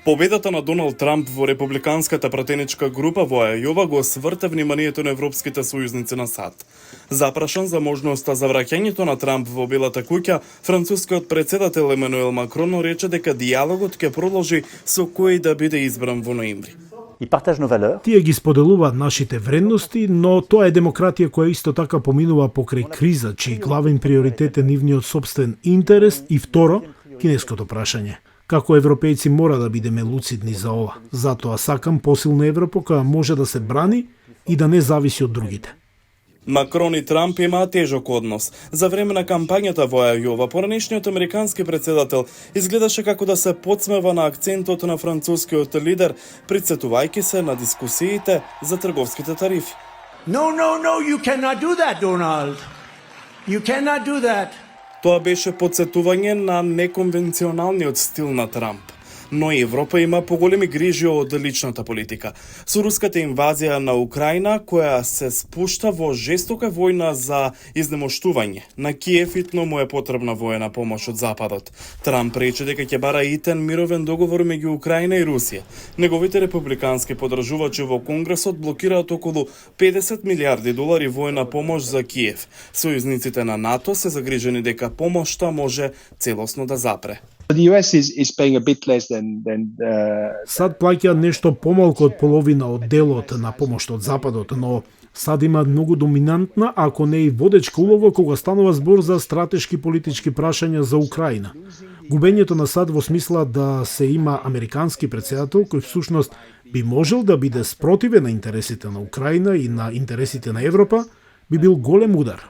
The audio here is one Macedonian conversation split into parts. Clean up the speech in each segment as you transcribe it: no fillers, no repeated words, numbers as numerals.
Победата на Доналд Трамп во републиканската пратеничка група во Ајова го сврте вниманието на европските сојузници на САД. Запрашан за можноста за враќањето на Трамп во Белата куќа, францускиот председател Емануел Макрон рече дека дијалогот ќе продолжи со кој да биде избран во ноември. Тие ги споделуваат нашите вредности, но тоа е демократија која исто така поминува покрај криза, чиј главен приоритет е нивниот собствен интерес и второ, кинеското прашање. Како европејци мора да бидеме луцидни за ова. Затоа сакам посилна Европа која може да се брани и да не зависи од другите. Макрон и Трамп имаат тежок однос. За време на кампањата во Ајова, поранешниот американски председател изгледаше како да се подсмева на акцентот на францускиот лидер, присетувајќи се на дискусиите за трговските тарифи. No, you cannot do that, Donald. You cannot do that. Тоа беше потсетување на неконвенционалниот стил на Трамп. Но Европа има поголеми грижи од личната политика. Со руската инвазија на Украина, која се спушта во жестока војна за изнемоштување, на Киев итно му е потребна воена помош од Западот. Трамп рече дека ќе бара итен мировен договор меѓу Украина и Русија. Неговите републикански подржувачи во Конгресот блокираат околу 50 милиарди долари воена помош за Киев. Сојузниците на НАТО се загрижени дека помошта може целосно да запре. САД плаќа нешто помалку од половина од делот на помош од Западот, но САД има многу доминантна, ако не и водечка улога кога станува збор за стратешки политички прашања за Украина. Губењето на САД во смисла да се има американски председател кој всушност би можел да биде спротивен на интересите на Украина и на интересите на Европа, би бил голем удар.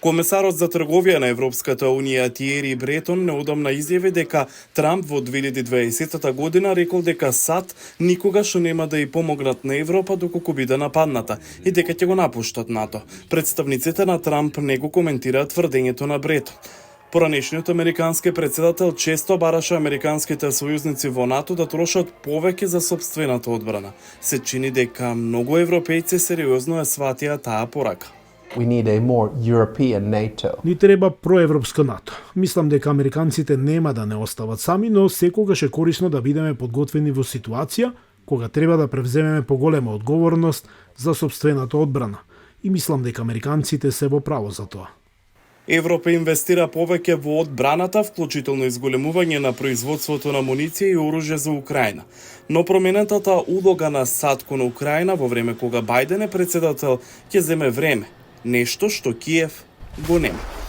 Комесарот за трговија на Европската Унија Тиери Бретон неодамна изјави дека Трамп во 2020 година рекол дека САД никогаш нема да ја помогнат на Европа доколку биде нападната и дека ќе го напуштат НАТО. Представниците на Трамп не го коментираат тврдењето на Бретон. Поранешниот американски председател често бараше американските сојузници во НАТО да трошат повеќе за сопствената одбрана. Се чини дека многу европејци сериозно ја сватија таа порака. We need a more European NATO. Ни треба проевропско НАТО. Мислам дека американците нема да не остават сами, но секогаш е корисно да бидеме подготвени во ситуација кога треба да превземеме поголема одговорност за сопствената одбрана. И мислам дека американците се во право за тоа. Европа инвестира повеќе во одбраната, вклучително изголемување на производството на муниција и оружје за Украина. Но променетата улога на САД кон Украина во време кога Бајден е председател ќе земе време, нешто што Киев го нема.